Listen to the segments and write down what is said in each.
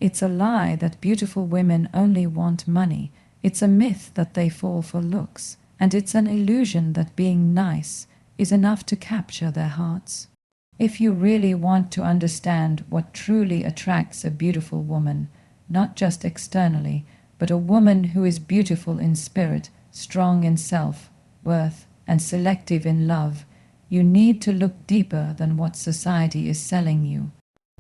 It's a lie that beautiful women only want money. It's a myth that they fall for looks. And it's an illusion that being nice is enough to capture their hearts. If you really want to understand what truly attracts a beautiful woman, not just externally, but a woman who is beautiful in spirit, strong in self-worth, and selective in love, you need to look deeper than what society is selling you.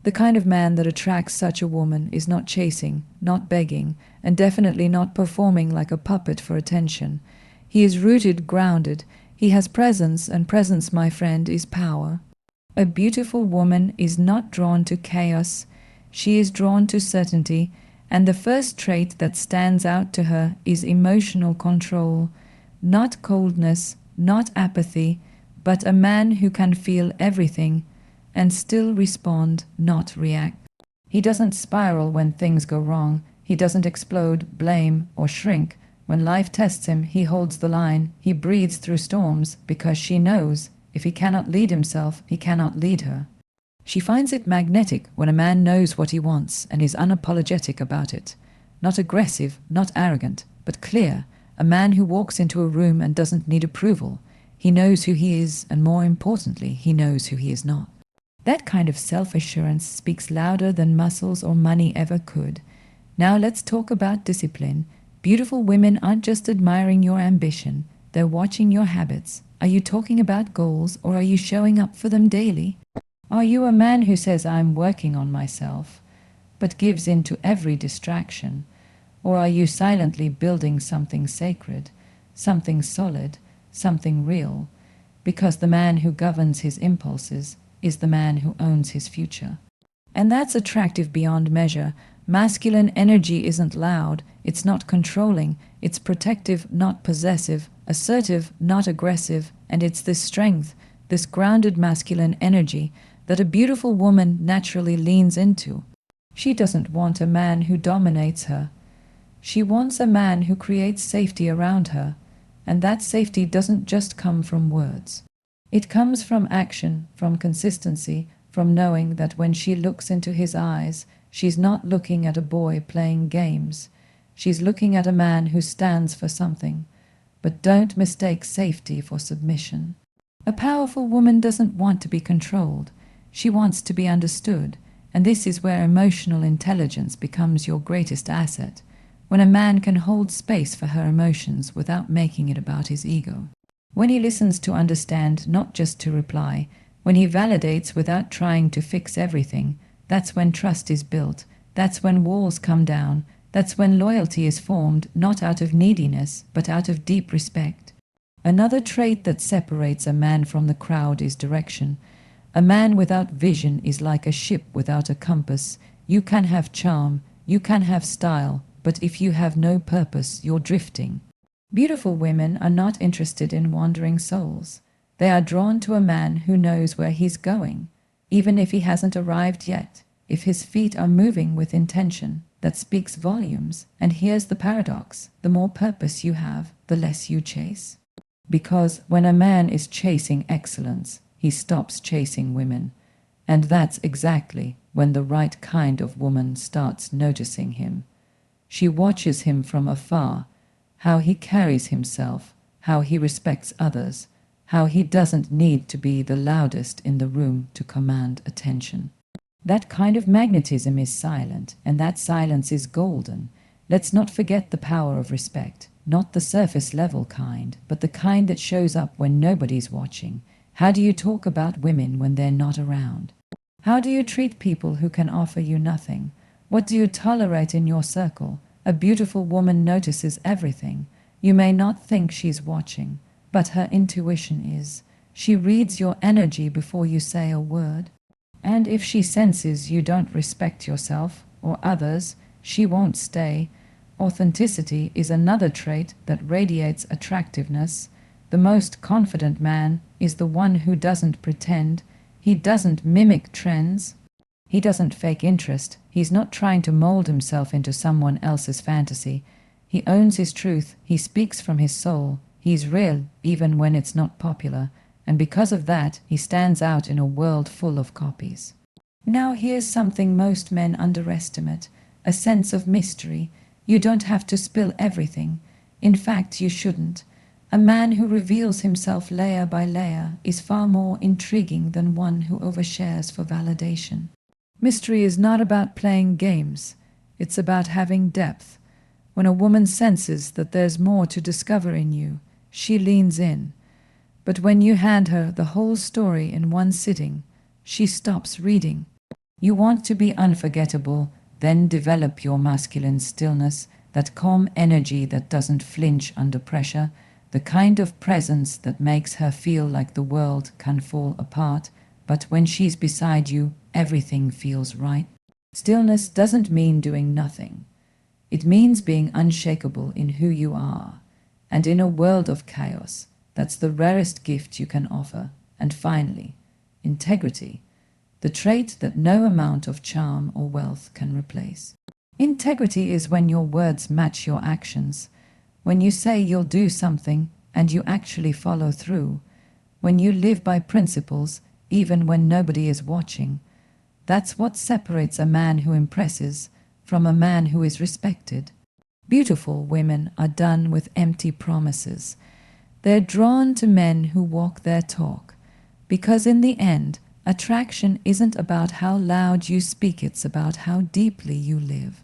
The kind of man that attracts such a woman is not chasing, not begging, and definitely not performing like a puppet for attention. He is rooted, grounded. He has presence, and presence, my friend, is power. A beautiful woman is not drawn to chaos. She is drawn to certainty, and the first trait that stands out to her is emotional control. Not coldness, not apathy, but a man who can feel everything and still respond, not react. He doesn't spiral when things go wrong. He doesn't explode, blame, or shrink. When life tests him, he holds the line. He breathes through storms because she knows if he cannot lead himself, he cannot lead her. She finds it magnetic when a man knows what he wants and is unapologetic about it. Not aggressive, not arrogant, but clear. A man who walks into a room and doesn't need approval. He knows who he is, and more importantly, he knows who he is not. That kind of self-assurance speaks louder than muscles or money ever could. Now let's talk about discipline. Beautiful women aren't just admiring your ambition, they're watching your habits. Are you talking about goals, or are you showing up for them daily? Are you a man who says, I'm working on myself, but gives in to every distraction? Or are you silently building something sacred, something solid, something real? Because the man who governs his impulses is the man who owns his future. And that's attractive beyond measure. Masculine energy isn't loud, it's not controlling, it's protective, not possessive, assertive, not aggressive, and it's this strength, this grounded masculine energy that a beautiful woman naturally leans into. She doesn't want a man who dominates her. She wants a man who creates safety around her, and that safety doesn't just come from words. It comes from action, from consistency, from knowing that when she looks into his eyes, she's not looking at a boy playing games. She's looking at a man who stands for something. But don't mistake safety for submission. A powerful woman doesn't want to be controlled. She wants to be understood, and this is where emotional intelligence becomes your greatest asset, when a man can hold space for her emotions without making it about his ego. When he listens to understand, not just to reply, when he validates without trying to fix everything, that's when trust is built, that's when walls come down, that's when loyalty is formed, not out of neediness, but out of deep respect. Another trait that separates a man from the crowd is direction. A man without vision is like a ship without a compass. You can have charm, you can have style, but if you have no purpose, you're drifting. Beautiful women are not interested in wandering souls. They are drawn to a man who knows where he's going, even if he hasn't arrived yet. If his feet are moving with intention, that speaks volumes. And here's the paradox: the more purpose you have, the less you chase. Because when a man is chasing excellence, he stops chasing women. And that's exactly when the right kind of woman starts noticing him. She watches him from afar, how he carries himself, how he respects others, how he doesn't need to be the loudest in the room to command attention. That kind of magnetism is silent, and that silence is golden. Let's not forget the power of respect, not the surface-level kind, but the kind that shows up when nobody's watching. How do you talk about women when they're not around? How do you treat people who can offer you nothing? What do you tolerate in your circle? A beautiful woman notices everything. You may not think she's watching, but her intuition is. She reads your energy before you say a word. And if she senses you don't respect yourself or others, she won't stay. Authenticity is another trait that radiates attractiveness. The most confident man is the one who doesn't pretend. He doesn't mimic trends. He doesn't fake interest. He's not trying to mold himself into someone else's fantasy. He owns his truth. He speaks from his soul. He's real, even when it's not popular. And because of that, he stands out in a world full of copies. Now here's something most men underestimate: a sense of mystery. You don't have to spill everything. In fact, you shouldn't. A man who reveals himself layer by layer is far more intriguing than one who overshares for validation. Mystery is not about playing games. It's about having depth. When a woman senses that there's more to discover in you, she leans in. But when you hand her the whole story in one sitting, she stops reading. You want to be unforgettable, then develop your masculine stillness, that calm energy that doesn't flinch under pressure, the kind of presence that makes her feel like the world can fall apart, but when she's beside you, everything feels right. Stillness doesn't mean doing nothing. It means being unshakable in who you are. And in a world of chaos, that's the rarest gift you can offer. And finally, integrity, the trait that no amount of charm or wealth can replace. Integrity is when your words match your actions, when you say you'll do something and you actually follow through, when you live by principles even when nobody is watching. That's what separates a man who impresses from a man who is respected. Beautiful women are done with empty promises. They're drawn to men who walk their talk, because in the end, attraction isn't about how loud you speak, it's about how deeply you live.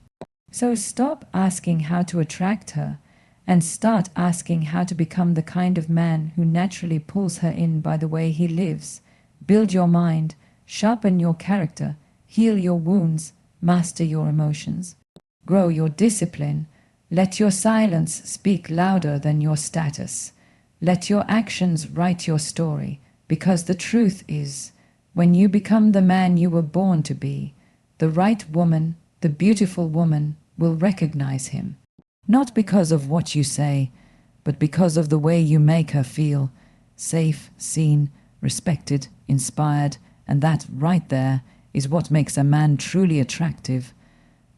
So stop asking how to attract her and start asking how to become the kind of man who naturally pulls her in by the way he lives. Build your mind, sharpen your character, heal your wounds, master your emotions. Grow your discipline. Let your silence speak louder than your status. Let your actions write your story, because the truth is, when you become the man you were born to be, the right woman, the beautiful woman, will recognize him. Not because of what you say, but because of the way you make her feel, safe, seen, respected, inspired, and that right there is what makes a man truly attractive.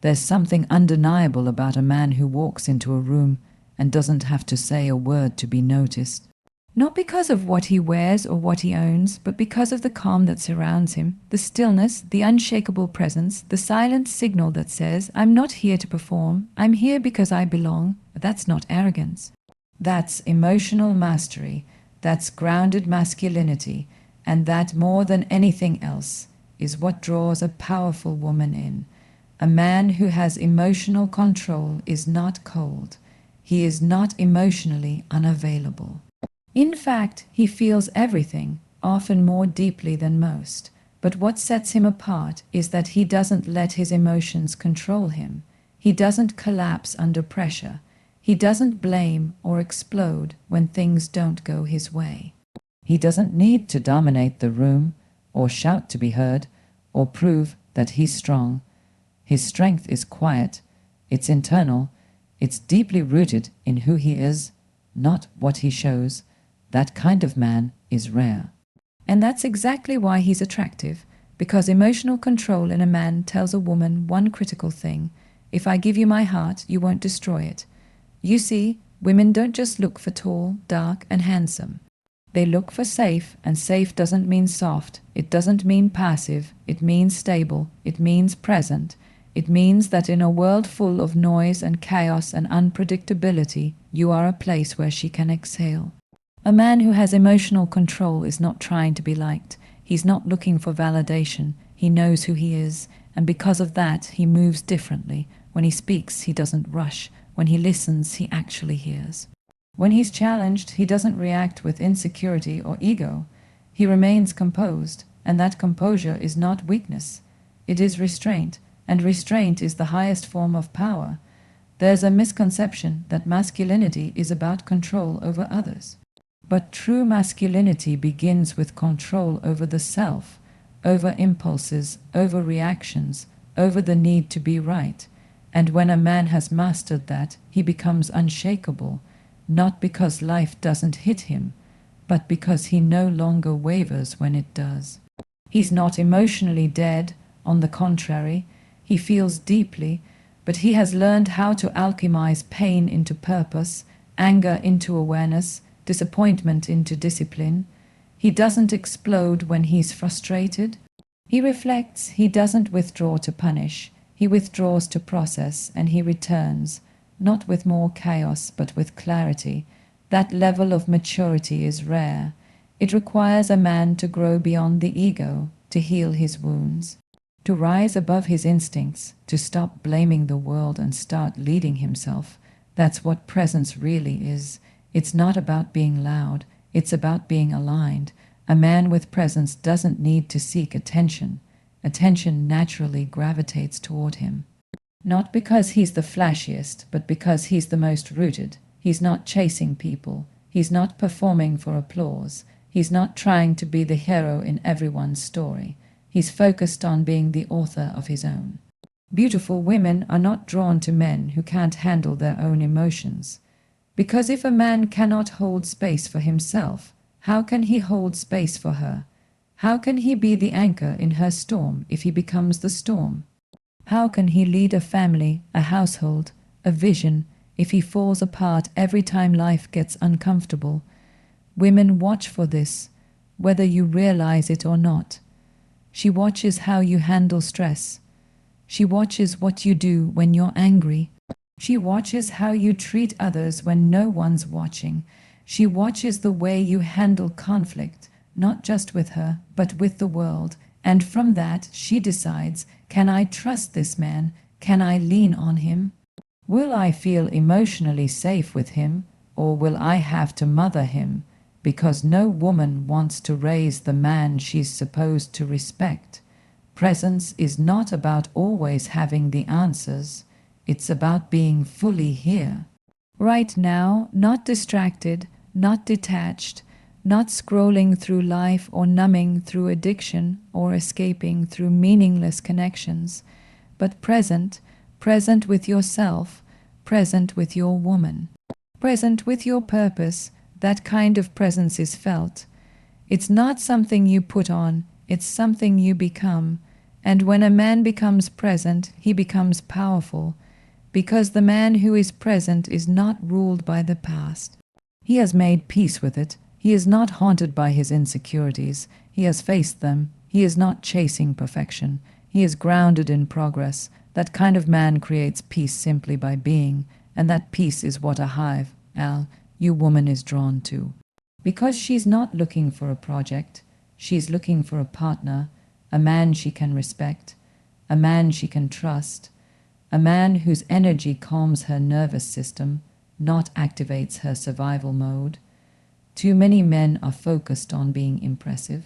There's something undeniable about a man who walks into a room and doesn't have to say a word to be noticed. Not because of what he wears or what he owns, but because of the calm that surrounds him, the stillness, the unshakable presence, the silent signal that says, I'm not here to perform, I'm here because I belong. That's not arrogance. That's emotional mastery, that's grounded masculinity, and that more than anything else is what draws a powerful woman in. A man who has emotional control is not cold. He is not emotionally unavailable. In fact, he feels everything, often more deeply than most. But what sets him apart is that he doesn't let his emotions control him. He doesn't collapse under pressure. He doesn't blame or explode when things don't go his way. He doesn't need to dominate the room, or shout to be heard, or prove that he's strong. His strength is quiet, it's internal, it's deeply rooted in who he is, not what he shows. That kind of man is rare. And that's exactly why he's attractive, because emotional control in a man tells a woman one critical thing: if I give you my heart, you won't destroy it. You see, women don't just look for tall, dark, and handsome. They look for safe, and safe doesn't mean soft, it doesn't mean passive, it means stable, it means present. It means that in a world full of noise and chaos and unpredictability, you are a place where she can exhale. A man who has emotional control is not trying to be liked. He's not looking for validation. He knows who he is, and because of that, he moves differently. When he speaks, he doesn't rush. When he listens, he actually hears. When he's challenged, he doesn't react with insecurity or ego. He remains composed, and that composure is not weakness. It is restraint, and restraint is the highest form of power. There's a misconception that masculinity is about control over others. But true masculinity begins with control over the self, over impulses, over reactions, over the need to be right. And when a man has mastered that, he becomes unshakable, not because life doesn't hit him, but because he no longer wavers when it does. He's not emotionally dead, on the contrary. He feels deeply, but he has learned how to alchemize pain into purpose, anger into awareness, disappointment into discipline. He doesn't explode when he's frustrated. He reflects, he doesn't withdraw to punish. He withdraws to process, and he returns, not with more chaos but with clarity. That level of maturity is rare. It requires a man to grow beyond the ego, to heal his wounds, to rise above his instincts, to stop blaming the world and start leading himself. That's what presence really is. It's not about being loud, it's about being aligned. A man with presence doesn't need to seek attention. Attention naturally gravitates toward him. Not because he's the flashiest, but because he's the most rooted. He's not chasing people. He's not performing for applause. He's not trying to be the hero in everyone's story. He's focused on being the author of his own. Beautiful women are not drawn to men who can't handle their own emotions. Because if a man cannot hold space for himself, how can he hold space for her? How can he be the anchor in her storm if he becomes the storm? How can he lead a family, a household, a vision, if he falls apart every time life gets uncomfortable? Women watch for this, whether you realize it or not. She watches how you handle stress. She watches what you do when you're angry. She watches how you treat others when no one's watching. She watches the way you handle conflict, not just with her, but with the world. And from that, she decides, can I trust this man? Can I lean on him? Will I feel emotionally safe with him, or will I have to mother him? Because no woman wants to raise the man she's supposed to respect. Presence is not about always having the answers. It's about being fully here. Right now, not distracted, not detached, not scrolling through life or numbing through addiction or escaping through meaningless connections, but present, present with yourself, present with your woman, present with your purpose. That kind of presence is felt. It's not something you put on, it's something you become. And when a man becomes present, he becomes powerful, because the man who is present is not ruled by the past. He has made peace with it. He is not haunted by his insecurities. He has faced them. He is not chasing perfection. He is grounded in progress. That kind of man creates peace simply by being, and that peace is what a hive, you woman, is drawn to. Because she's not looking for a project. She's looking for a partner, a man she can respect, a man she can trust, a man whose energy calms her nervous system, not activates her survival mode. Too many men are focused on being impressive.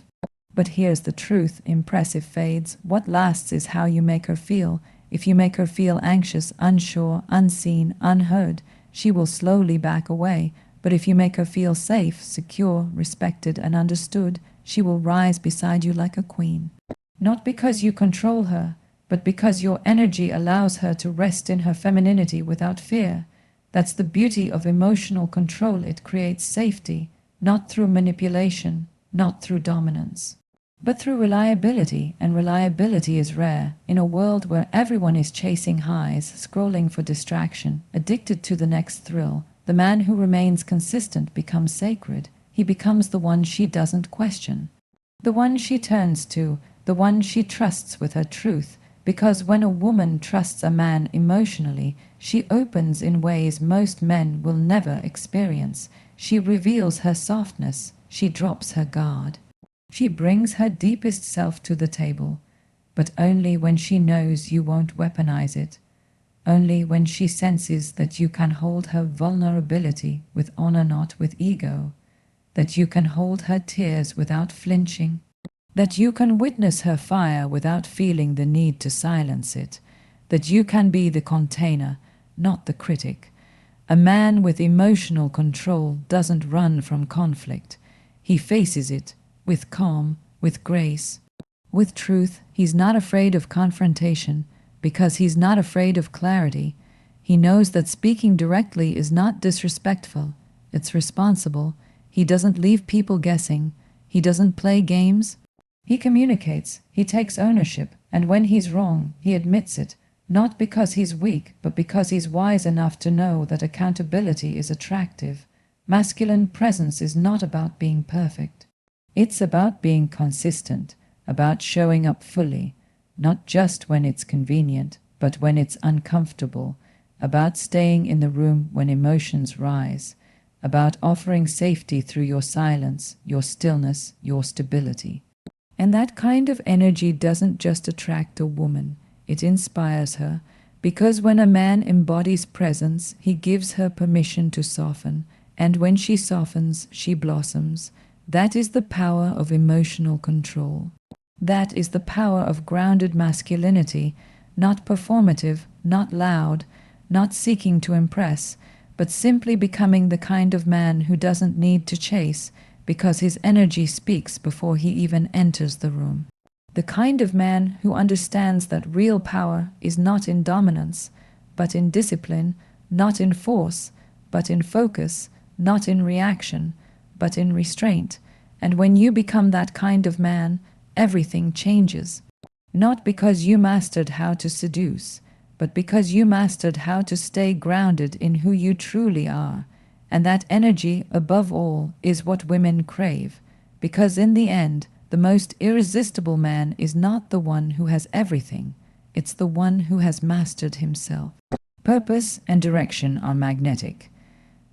But here's the truth, impressive fades. What lasts is how you make her feel. If you make her feel anxious, unsure, unseen, unheard, she will slowly back away. But if you make her feel safe, secure, respected, and understood, she will rise beside you like a queen. Not because you control her, but because your energy allows her to rest in her femininity without fear. That's the beauty of emotional control. It creates safety, not through manipulation, not through dominance, but through reliability, and reliability is rare. In a world where everyone is chasing highs, scrolling for distraction, addicted to the next thrill, the man who remains consistent becomes sacred. He becomes the one she doesn't question, the one she turns to, the one she trusts with her truth. Because when a woman trusts a man emotionally, she opens in ways most men will never experience. She reveals her softness. She drops her guard. She brings her deepest self to the table, but only when she knows you won't weaponize it. Only when she senses that you can hold her vulnerability with honor, not with ego. That you can hold her tears without flinching. That you can witness her fire without feeling the need to silence it. That you can be the container, not the critic. A man with emotional control doesn't run from conflict. He faces it with calm, with grace, with truth. He's not afraid of confrontation because he's not afraid of clarity. He knows that speaking directly is not disrespectful. It's responsible. He doesn't leave people guessing. He doesn't play games. He communicates, he takes ownership, and when he's wrong, he admits it, not because he's weak, but because he's wise enough to know that accountability is attractive. Masculine presence is not about being perfect. It's about being consistent, about showing up fully, not just when it's convenient, but when it's uncomfortable, about staying in the room when emotions rise, about offering safety through your silence, your stillness, your stability. And that kind of energy doesn't just attract a woman, it inspires her, because when a man embodies presence, he gives her permission to soften, and when she softens, she blossoms. That is the power of emotional control. That is the power of grounded masculinity, not performative, not loud, not seeking to impress, but simply becoming the kind of man who doesn't need to chase, because his energy speaks before he even enters the room. The kind of man who understands that real power is not in dominance, but in discipline, not in force, but in focus, not in reaction, but in restraint. And when you become that kind of man, everything changes. Not because you mastered how to seduce, but because you mastered how to stay grounded in who you truly are. And that energy, above all, is what women crave, because in the end, the most irresistible man is not the one who has everything, it's the one who has mastered himself. Purpose and direction are magnetic.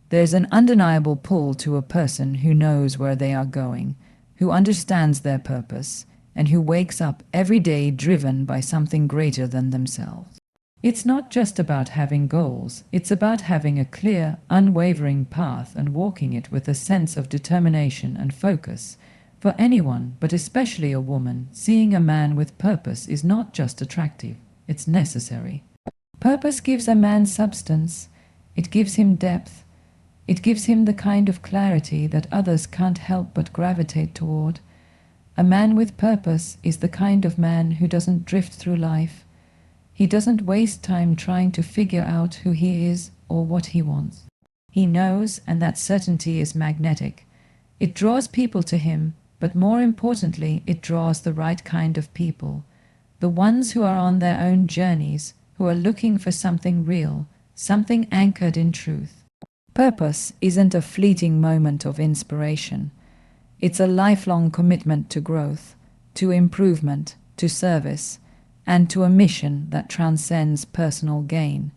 There's an undeniable pull to a person who knows where they are going, who understands their purpose, and who wakes up every day driven by something greater than themselves. It's not just about having goals, it's about having a clear, unwavering path and walking it with a sense of determination and focus. For anyone, but especially a woman, seeing a man with purpose is not just attractive, it's necessary. Purpose gives a man substance, it gives him depth, it gives him the kind of clarity that others can't help but gravitate toward. A man with purpose is the kind of man who doesn't drift through life. He doesn't waste time trying to figure out who he is or what he wants. He knows, and that certainty is magnetic. It draws people to him, but more importantly, it draws the right kind of people. The ones who are on their own journeys, who are looking for something real, something anchored in truth. Purpose isn't a fleeting moment of inspiration. It's a lifelong commitment to growth, to improvement, to service, and to a mission that transcends personal gain.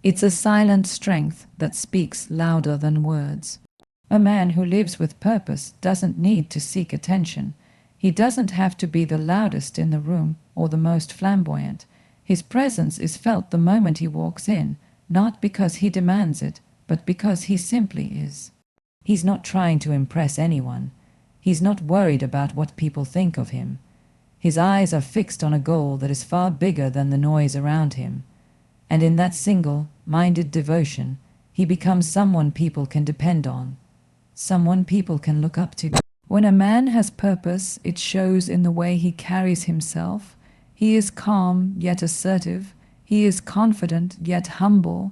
It's a silent strength that speaks louder than words. A man who lives with purpose doesn't need to seek attention. He doesn't have to be the loudest in the room or the most flamboyant. His presence is felt the moment he walks in, not because he demands it, but because he simply is. He's not trying to impress anyone. He's not worried about what people think of him. His eyes are fixed on a goal that is far bigger than the noise around him. And in that single-minded devotion, he becomes someone people can depend on, someone people can look up to. When a man has purpose, it shows in the way he carries himself. He is calm yet assertive. He is confident yet humble.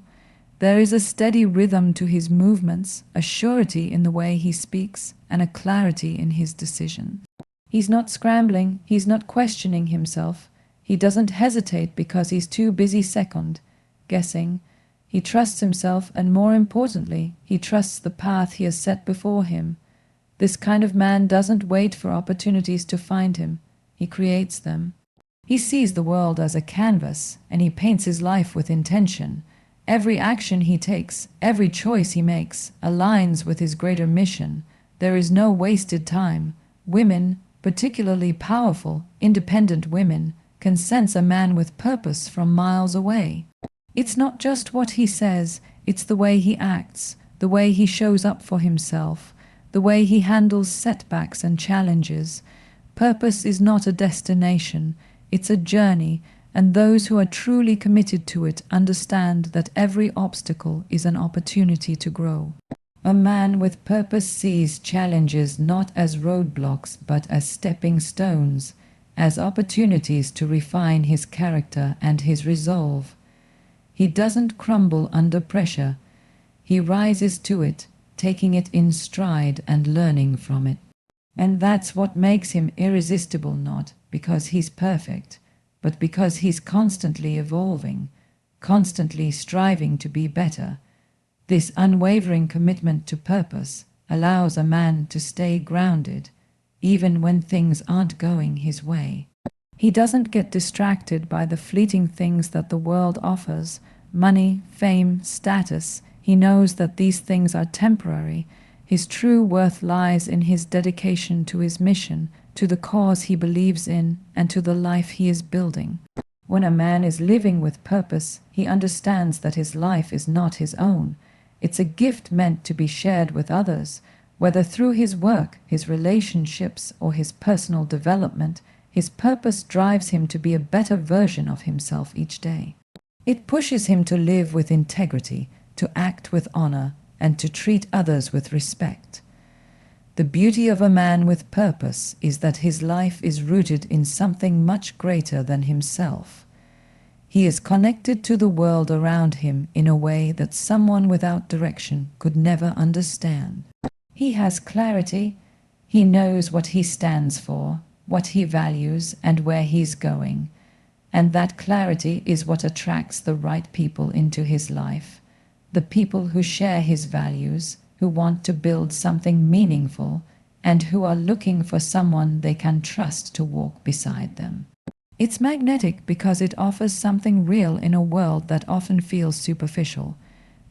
There is a steady rhythm to his movements, a surety in the way he speaks, and a clarity in his decision. He's not scrambling, he's not questioning himself. He doesn't hesitate because he's too busy guessing. He trusts himself, and more importantly, he trusts the path he has set before him. This kind of man doesn't wait for opportunities to find him. He creates them. He sees the world as a canvas, and he paints his life with intention. Every action he takes, every choice he makes, aligns with his greater mission. There is no wasted time. Women, particularly powerful, independent women, can sense a man with purpose from miles away. It's not just what he says, it's the way he acts, the way he shows up for himself, the way he handles setbacks and challenges. Purpose is not a destination, it's a journey, and those who are truly committed to it understand that every obstacle is an opportunity to grow. A man with purpose sees challenges not as roadblocks but as stepping stones, as opportunities to refine his character and his resolve. He doesn't crumble under pressure. He rises to it, taking it in stride and learning from it. And that's what makes him irresistible, not because he's perfect, but because he's constantly evolving, constantly striving to be better. This unwavering commitment to purpose allows a man to stay grounded, even when things aren't going his way. He doesn't get distracted by the fleeting things that the world offers, money, fame, status. He knows that these things are temporary. His true worth lies in his dedication to his mission, to the cause he believes in, and to the life he is building. When a man is living with purpose, he understands that his life is not his own. It's a gift meant to be shared with others, whether through his work, his relationships, or his personal development. His purpose drives him to be a better version of himself each day. It pushes him to live with integrity, to act with honor, and to treat others with respect. The beauty of a man with purpose is that his life is rooted in something much greater than himself. He is connected to the world around him in a way that someone without direction could never understand. He has clarity. He knows what he stands for, what he values, and where he's going. And that clarity is what attracts the right people into his life. The people who share his values, who want to build something meaningful, and who are looking for someone they can trust to walk beside them. It's magnetic because it offers something real in a world that often feels superficial.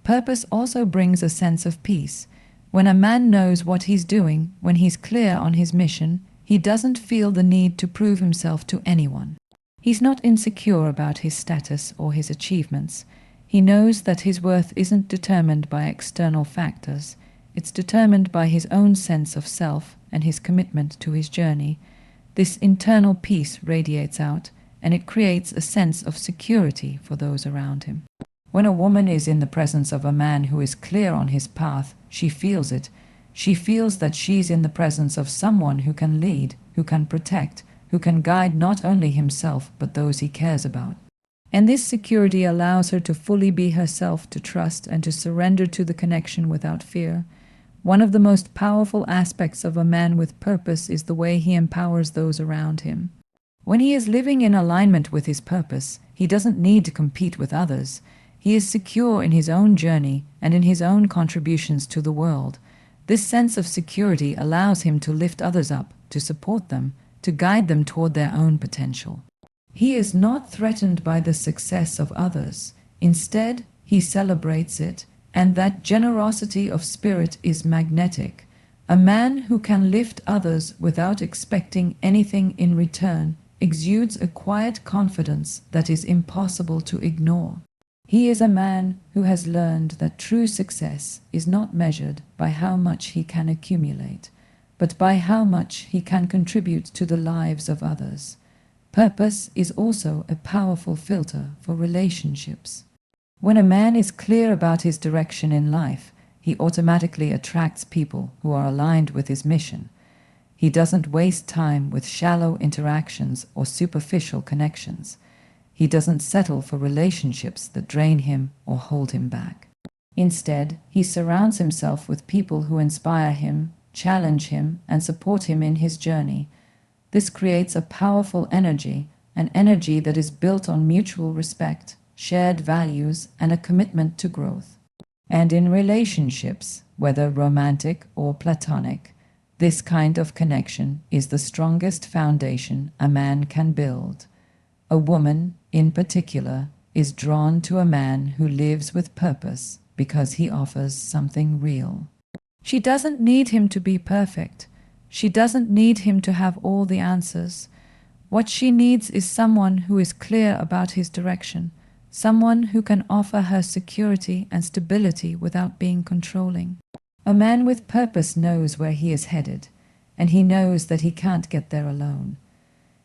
Purpose also brings a sense of peace. When a man knows what he's doing, when he's clear on his mission, he doesn't feel the need to prove himself to anyone. He's not insecure about his status or his achievements. He knows that his worth isn't determined by external factors. It's determined by his own sense of self and his commitment to his journey. This internal peace radiates out, and it creates a sense of security for those around him. When a woman is in the presence of a man who is clear on his path, she feels it. She feels that she's in the presence of someone who can lead, who can protect, who can guide not only himself but those he cares about. And this security allows her to fully be herself, to trust and to surrender to the connection without fear. One of the most powerful aspects of a man with purpose is the way he empowers those around him. When he is living in alignment with his purpose, he doesn't need to compete with others. He is secure in his own journey and in his own contributions to the world. This sense of security allows him to lift others up, to support them, to guide them toward their own potential. He is not threatened by the success of others. Instead, he celebrates it, and that generosity of spirit is magnetic. A man who can lift others without expecting anything in return exudes a quiet confidence that is impossible to ignore. He is a man who has learned that true success is not measured by how much he can accumulate, but by how much he can contribute to the lives of others. Purpose is also a powerful filter for relationships. When a man is clear about his direction in life, he automatically attracts people who are aligned with his mission. He doesn't waste time with shallow interactions or superficial connections. He doesn't settle for relationships that drain him or hold him back. Instead, he surrounds himself with people who inspire him, challenge him, and support him in his journey. This creates a powerful energy, an energy that is built on mutual respect, shared values, and a commitment to growth. And in relationships, whether romantic or platonic, this kind of connection is the strongest foundation a man can build. A woman, in particular, is drawn to a man who lives with purpose because he offers something real. She doesn't need him to be perfect. She doesn't need him to have all the answers. What she needs is someone who is clear about his direction, someone who can offer her security and stability without being controlling. A man with purpose knows where he is headed, and he knows that he can't get there alone.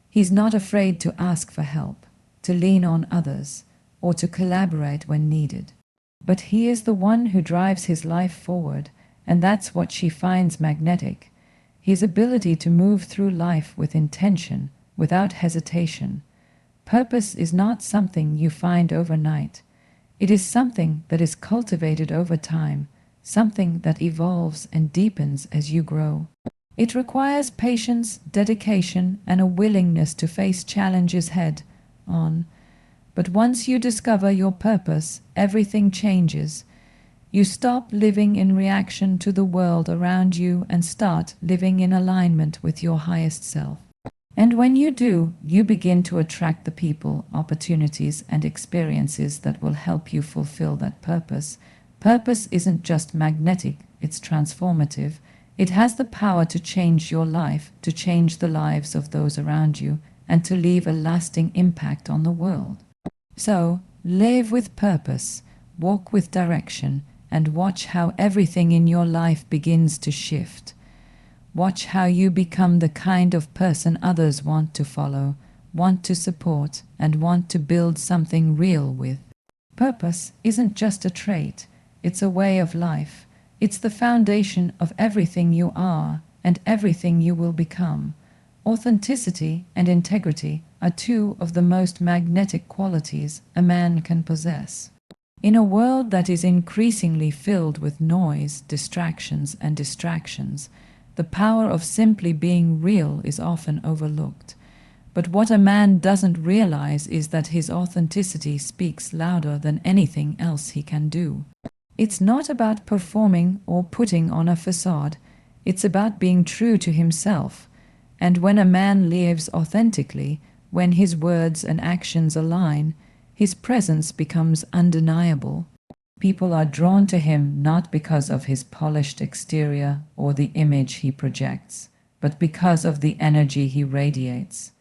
He's not afraid to ask for help, to lean on others, or to collaborate when needed. But he is the one who drives his life forward, and that's what she finds magnetic. His ability to move through life with intention, without hesitation. Purpose is not something you find overnight. It is something that is cultivated over time, something that evolves and deepens as you grow. It requires patience, dedication, and a willingness to face challenges head on. But once you discover your purpose, everything changes. You stop living in reaction to the world around you and start living in alignment with your highest self. And when you do, you begin to attract the people, opportunities, and experiences that will help you fulfill that purpose. Purpose isn't just magnetic, it's transformative. It has the power to change your life, to change the lives of those around you, and to leave a lasting impact on the world. So, live with purpose, walk with direction, and watch how everything in your life begins to shift. Watch how you become the kind of person others want to follow, want to support, and want to build something real with. Purpose isn't just a trait, it's a way of life. It's the foundation of everything you are and everything you will become. Authenticity and integrity are two of the most magnetic qualities a man can possess. In a world that is increasingly filled with noise, distractions, and distractions, the power of simply being real is often overlooked. But what a man doesn't realize is that his authenticity speaks louder than anything else he can do. It's not about performing or putting on a facade. It's about being true to himself. And when a man lives authentically, when his words and actions align, his presence becomes undeniable. People are drawn to him not because of his polished exterior or the image he projects, but because of the energy he radiates.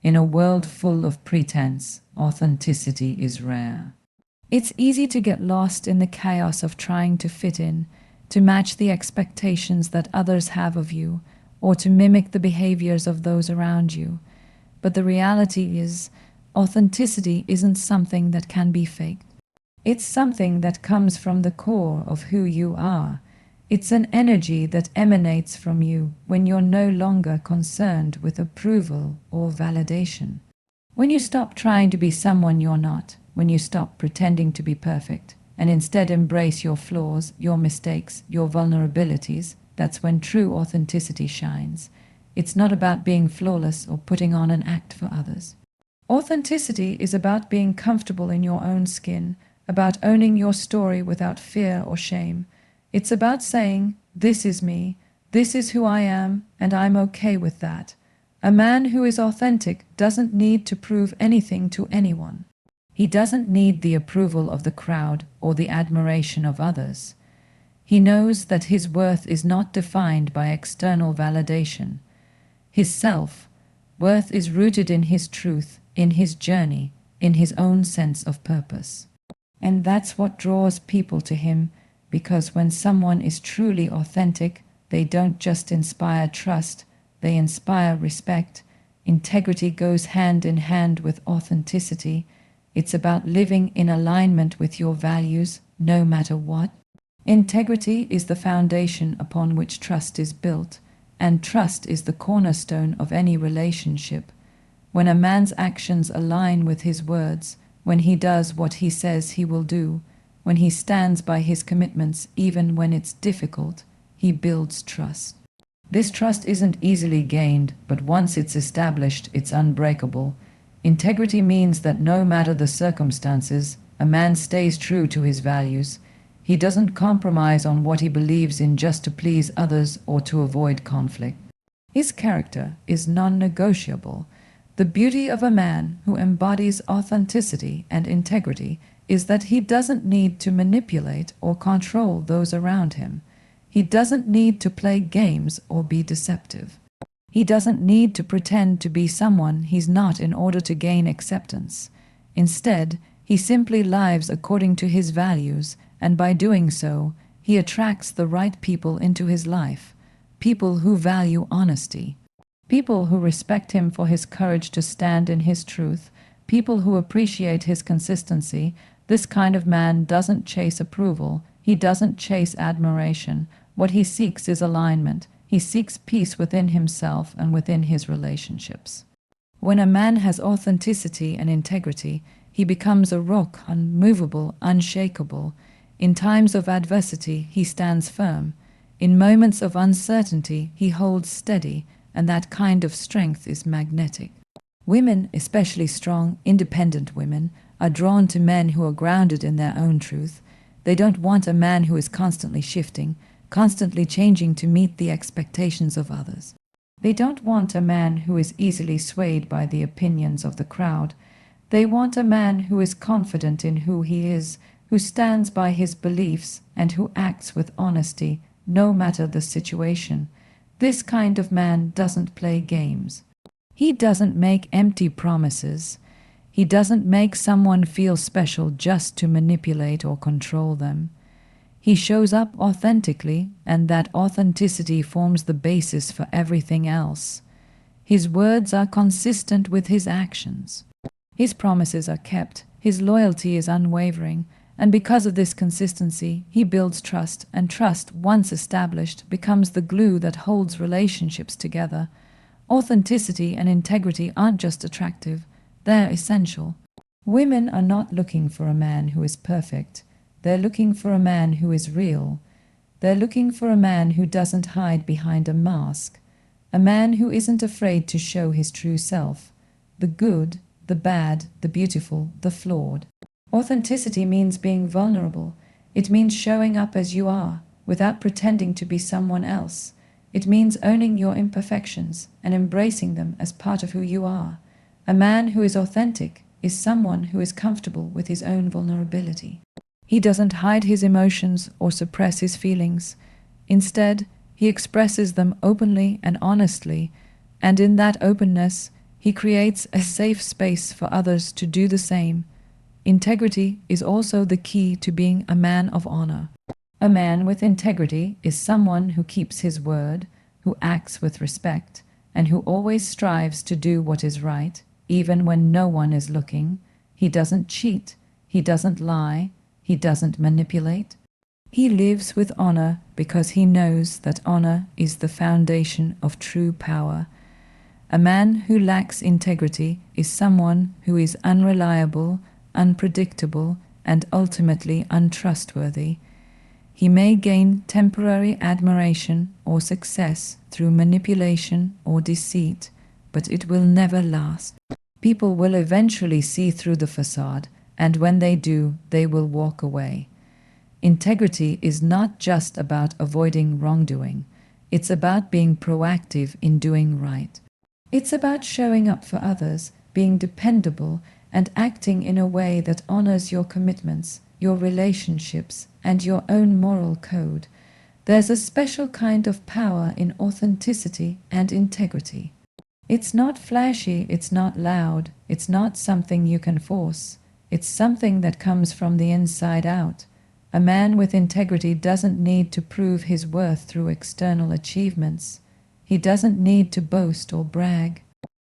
In a world full of pretense, authenticity is rare. It's easy to get lost in the chaos of trying to fit in, to match the expectations that others have of you, or to mimic the behaviors of those around you. But the reality is, authenticity isn't something that can be faked. It's something that comes from the core of who you are. It's an energy that emanates from you when you're no longer concerned with approval or validation. When you stop trying to be someone you're not, when you stop pretending to be perfect, and instead embrace your flaws, your mistakes, your vulnerabilities, that's when true authenticity shines. It's not about being flawless or putting on an act for others. Authenticity is about being comfortable in your own skin, about owning your story without fear or shame. It's about saying, "This is me, this is who I am, and I'm okay with that." A man who is authentic doesn't need to prove anything to anyone. He doesn't need the approval of the crowd or the admiration of others. He knows that his worth is not defined by external validation. His self-worth is rooted in his truth, in his journey, in his own sense of purpose. And that's what draws people to him, because when someone is truly authentic, they don't just inspire trust, they inspire respect. Integrity goes hand in hand with authenticity. It's about living in alignment with your values, no matter what. Integrity is the foundation upon which trust is built, and trust is the cornerstone of any relationship. When a man's actions align with his words, when he does what he says he will do, when he stands by his commitments even when it's difficult, he builds trust. This trust isn't easily gained, but once it's established, it's unbreakable. Integrity means that no matter the circumstances, a man stays true to his values. He doesn't compromise on what he believes in just to please others or to avoid conflict. His character is non-negotiable. The beauty of a man who embodies authenticity and integrity is that he doesn't need to manipulate or control those around him. He doesn't need to play games or be deceptive. He doesn't need to pretend to be someone he's not in order to gain acceptance. Instead, he simply lives according to his values, and by doing so, he attracts the right people into his life, people who value honesty, people who respect him for his courage to stand in his truth, people who appreciate his consistency. This kind of man doesn't chase approval. He doesn't chase admiration. What he seeks is alignment. He seeks peace within himself and within his relationships. When a man has authenticity and integrity, he becomes a rock, unmovable, unshakable. In times of adversity, he stands firm. In moments of uncertainty, he holds steady, and that kind of strength is magnetic. Women, especially strong, independent women, are drawn to men who are grounded in their own truth. They don't want a man who is constantly shifting, constantly changing to meet the expectations of others. They don't want a man who is easily swayed by the opinions of the crowd. They want a man who is confident in who he is, who stands by his beliefs, and who acts with honesty, no matter the situation. This kind of man doesn't play games. He doesn't make empty promises. He doesn't make someone feel special just to manipulate or control them. He shows up authentically, and that authenticity forms the basis for everything else. His words are consistent with his actions. His promises are kept. His loyalty is unwavering. And because of this consistency, he builds trust, and trust, once established, becomes the glue that holds relationships together. Authenticity and integrity aren't just attractive, they're essential. Women are not looking for a man who is perfect. They're looking for a man who is real. They're looking for a man who doesn't hide behind a mask. A man who isn't afraid to show his true self. The good, the bad, the beautiful, the flawed. Authenticity means being vulnerable. It means showing up as you are, without pretending to be someone else. It means owning your imperfections and embracing them as part of who you are. A man who is authentic is someone who is comfortable with his own vulnerability. He doesn't hide his emotions or suppress his feelings. Instead, he expresses them openly and honestly, and in that openness, he creates a safe space for others to do the same. Integrity is also the key to being a man of honor. A man with integrity is someone who keeps his word, who acts with respect, and who always strives to do what is right, even when no one is looking. He doesn't cheat. He doesn't lie. He doesn't manipulate. He lives with honor because he knows that honor is the foundation of true power. A man who lacks integrity is someone who is unreliable, unpredictable, and ultimately untrustworthy. He may gain temporary admiration or success through manipulation or deceit, but it will never last. People will eventually see through the facade, and when they do, they will walk away. Integrity is not just about avoiding wrongdoing. It's about being proactive in doing right. It's about showing up for others, being dependable, and acting in a way that honors your commitments, your relationships, and your own moral code. There's a special kind of power in authenticity and integrity. It's not flashy, it's not loud, it's not something you can force. It's something that comes from the inside out. A man with integrity doesn't need to prove his worth through external achievements. He doesn't need to boast or brag.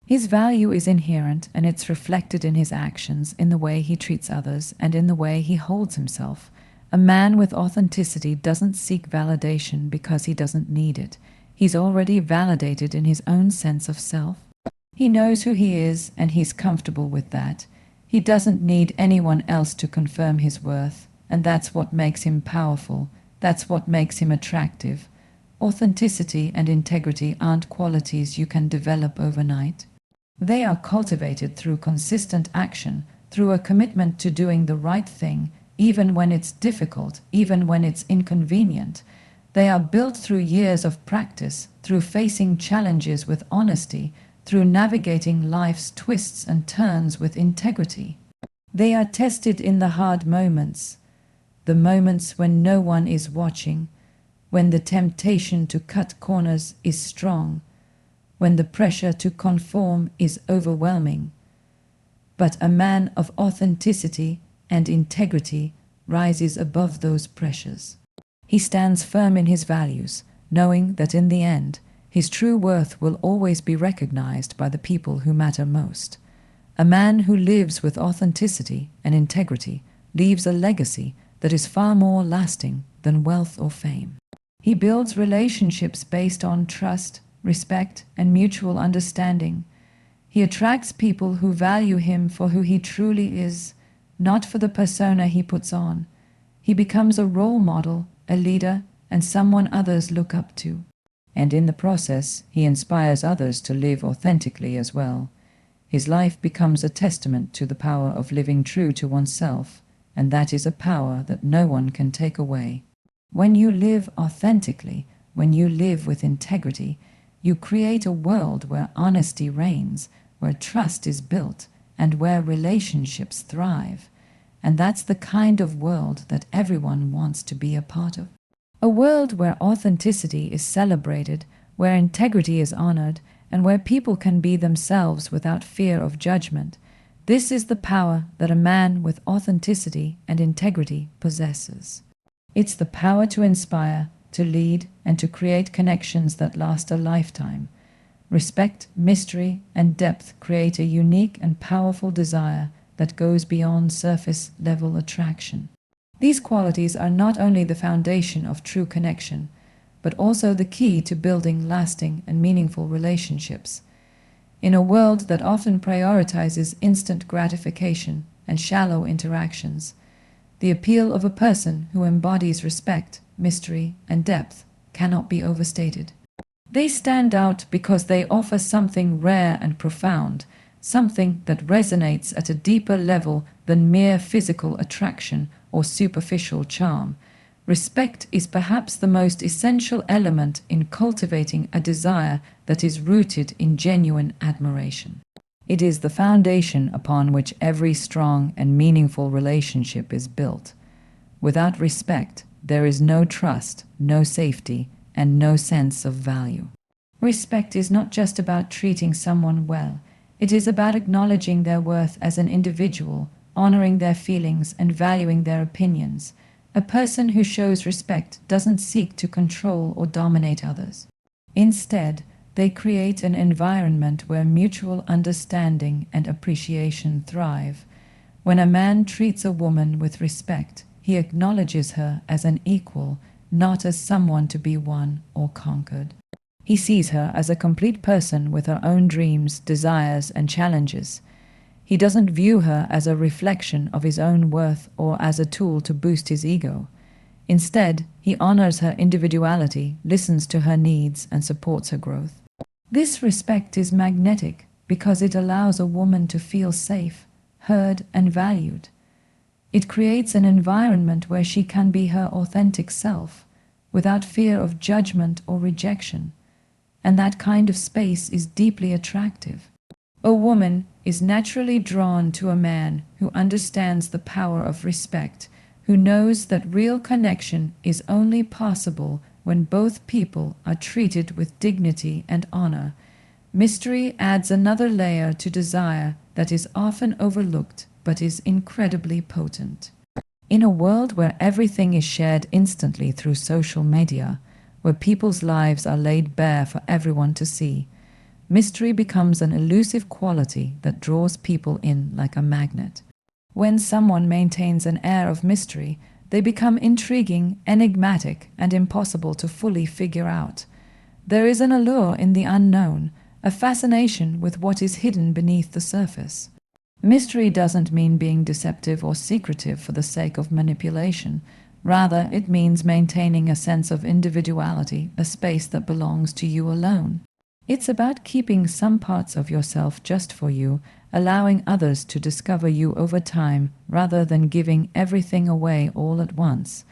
His value is inherent, and it's reflected in his actions, in the way he treats others, and in the way he holds himself. A man with authenticity doesn't seek validation because he doesn't need it. He's already validated in his own sense of self. He knows who he is, and he's comfortable with that. He doesn't need anyone else to confirm his worth, and that's what makes him powerful. That's what makes him attractive. Authenticity and integrity aren't qualities you can develop overnight. They are cultivated through consistent action, through a commitment to doing the right thing, even when it's difficult, even when it's inconvenient. They are built through years of practice, through facing challenges with honesty, through navigating life's twists and turns with integrity. They are tested in the hard moments, the moments when no one is watching, when the temptation to cut corners is strong, when the pressure to conform is overwhelming. But a man of authenticity and integrity rises above those pressures. He stands firm in his values, knowing that in the end, his true worth will always be recognized by the people who matter most. A man who lives with authenticity and integrity leaves a legacy that is far more lasting than wealth or fame. He builds relationships based on trust, respect, and mutual understanding. He attracts people who value him for who he truly is, not for the persona he puts on. He becomes a role model, a leader, and someone others look up to. And in the process, he inspires others to live authentically as well. His life becomes a testament to the power of living true to oneself, and that is a power that no one can take away. When you live authentically, when you live with integrity, You create a world where honesty reigns, where trust is built, and where relationships thrive. And that's the kind of world that everyone wants to be a part of. A world where authenticity is celebrated, where integrity is honored, and where people can be themselves without fear of judgment. This is the power that a man with authenticity and integrity possesses. It's the power to inspire, to lead, and to create connections that last a lifetime. Respect, mystery, and depth create a unique and powerful desire that goes beyond surface-level attraction. These qualities are not only the foundation of true connection, but also the key to building lasting and meaningful relationships. In a world that often prioritizes instant gratification and shallow interactions, the appeal of a person who embodies respect, mystery, and depth cannot be overstated. They stand out because they offer something rare and profound, something that resonates at a deeper level than mere physical attraction or superficial charm. Respect is perhaps the most essential element in cultivating a desire that is rooted in genuine admiration. It is the foundation upon which every strong and meaningful relationship is built. Without respect, there is no trust, no safety, and no sense of value. Respect is not just about treating someone well. It is about acknowledging their worth as an individual, honoring their feelings, and valuing their opinions. A person who shows respect doesn't seek to control or dominate others. Instead, they create an environment where mutual understanding and appreciation thrive. When a man treats a woman with respect, he acknowledges her as an equal, not as someone to be won or conquered. He sees her as a complete person with her own dreams, desires, and challenges. He doesn't view her as a reflection of his own worth or as a tool to boost his ego. Instead, he honors her individuality, listens to her needs, and supports her growth. This respect is magnetic because it allows a woman to feel safe, heard, and valued. It creates an environment where she can be her authentic self, without fear of judgment or rejection. And that kind of space is deeply attractive. A woman is naturally drawn to a man who understands the power of respect, who knows that real connection is only possible when both people are treated with dignity and honor. Mystery adds another layer to desire that is often overlooked but is incredibly potent. In a world where everything is shared instantly through social media, where people's lives are laid bare for everyone to see, mystery becomes an elusive quality that draws people in like a magnet. When someone maintains an air of mystery, they become intriguing, enigmatic, and impossible to fully figure out. There is an allure in the unknown, a fascination with what is hidden beneath the surface. Mystery doesn't mean being deceptive or secretive for the sake of manipulation. Rather, it means maintaining a sense of individuality, a space that belongs to you alone. It's about keeping some parts of yourself just for you, allowing others to discover you over time rather than giving everything away all at once.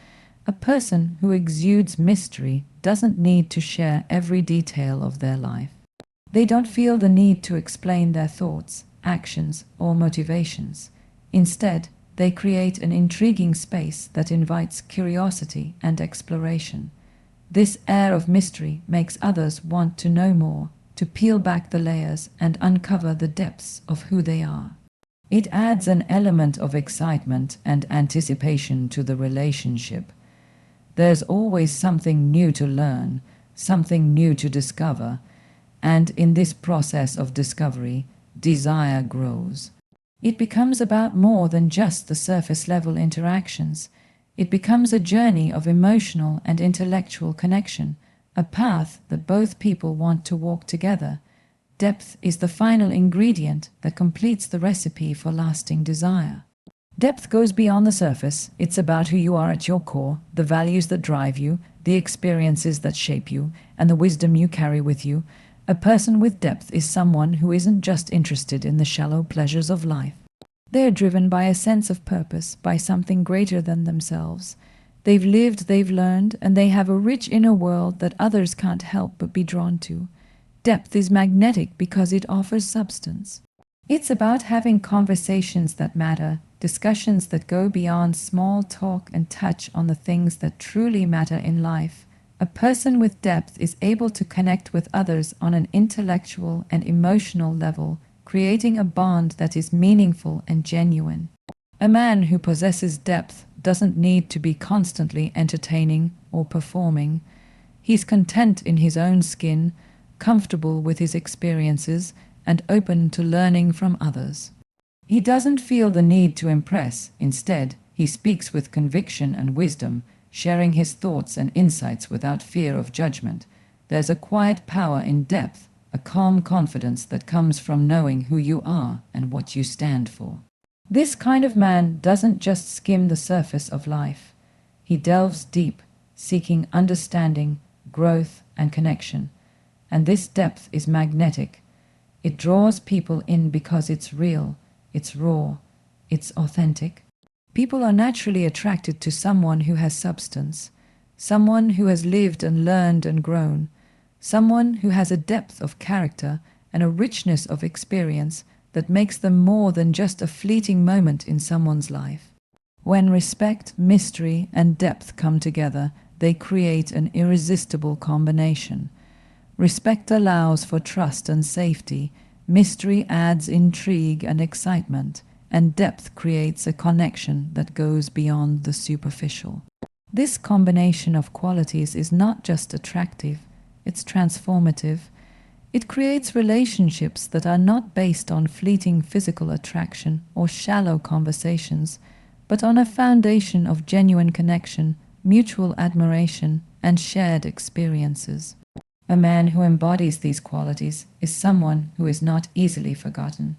A person who exudes mystery doesn't need to share every detail of their life. They don't feel the need to explain their thoughts, actions, or motivations. Instead, they create an intriguing space that invites curiosity and exploration. This air of mystery makes others want to know more, to peel back the layers and uncover the depths of who they are. It adds an element of excitement and anticipation to the relationship. There's always something new to learn, something new to discover, and in this process of discovery, desire grows. It becomes about more than just the surface-level interactions. It becomes a journey of emotional and intellectual connection, a path that both people want to walk together. Depth is the final ingredient that completes the recipe for lasting desire. Depth goes beyond the surface. It's about who you are at your core, the values that drive you, the experiences that shape you, and the wisdom you carry with you. A person with depth is someone who isn't just interested in the shallow pleasures of life. They are driven by a sense of purpose, by something greater than themselves. They've lived, they've learned, and they have a rich inner world that others can't help but be drawn to. Depth is magnetic because it offers substance. It's about having conversations that matter, discussions that go beyond small talk and touch on the things that truly matter in life. A person with depth is able to connect with others on an intellectual and emotional level, creating a bond that is meaningful and genuine. A man who possesses depth doesn't need to be constantly entertaining or performing. He's content in his own skin, comfortable with his experiences, and open to learning from others. He doesn't feel the need to impress. Instead, he speaks with conviction and wisdom, sharing his thoughts and insights without fear of judgment. There's a quiet power in depth, a calm confidence that comes from knowing who you are and what you stand for. This kind of man doesn't just skim the surface of life. He delves deep, seeking understanding, growth, and connection. And this depth is magnetic. It draws people in because it's real, it's raw, it's authentic. People are naturally attracted to someone who has substance, someone who has lived and learned and grown, someone who has a depth of character and a richness of experience that makes them more than just a fleeting moment in someone's life. When respect, mystery, and depth come together, they create an irresistible combination. Respect allows for trust and safety, mystery adds intrigue and excitement, and depth creates a connection that goes beyond the superficial. This combination of qualities is not just attractive, it's transformative. It creates relationships that are not based on fleeting physical attraction or shallow conversations, but on a foundation of genuine connection, mutual admiration, and shared experiences. A man who embodies these qualities is someone who is not easily forgotten.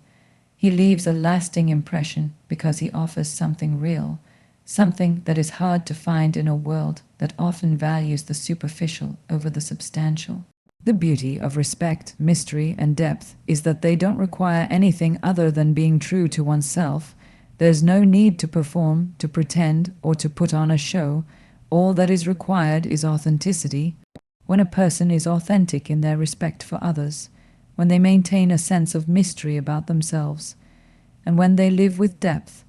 He leaves a lasting impression because he offers something real, something that is hard to find in a world that often values the superficial over the substantial. The beauty of respect, mystery, and depth is that they don't require anything other than being true to oneself. There's no need to perform, to pretend, or to put on a show. All that is required is authenticity. When a person is authentic in their respect for others, when they maintain a sense of mystery about themselves, and when they live with depth,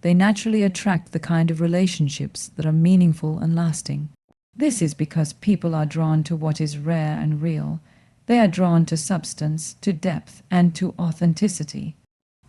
they naturally attract the kind of relationships that are meaningful and lasting. This is because people are drawn to what is rare and real. They are drawn to substance, to depth, and to authenticity.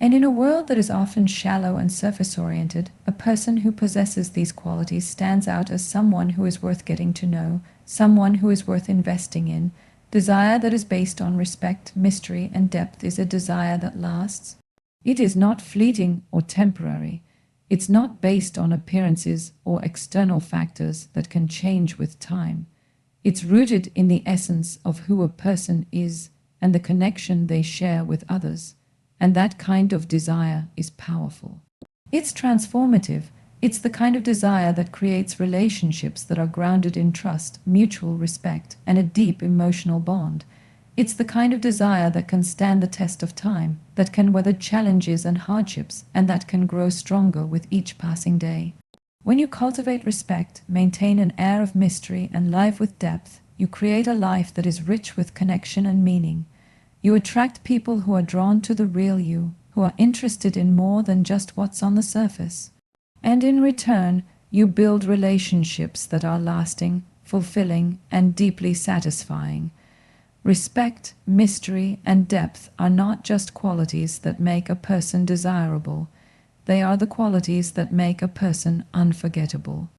And in a world that is often shallow and surface-oriented, a person who possesses these qualities stands out as someone who is worth getting to know, someone who is worth investing in. Desire that is based on respect, mystery, and depth is a desire that lasts. It is not fleeting or temporary. It's not based on appearances or external factors that can change with time. It's rooted in the essence of who a person is and the connection they share with others. And that kind of desire is powerful. It's transformative. It's the kind of desire that creates relationships that are grounded in trust, mutual respect, and a deep emotional bond. It's the kind of desire that can stand the test of time, that can weather challenges and hardships, and that can grow stronger with each passing day. When you cultivate respect, maintain an air of mystery, and live with depth, you create a life that is rich with connection and meaning. You attract people who are drawn to the real you, who are interested in more than just what's on the surface. And in return, you build relationships that are lasting, fulfilling, and deeply satisfying. Respect, mystery, and depth are not just qualities that make a person desirable. They are the qualities that make a person unforgettable.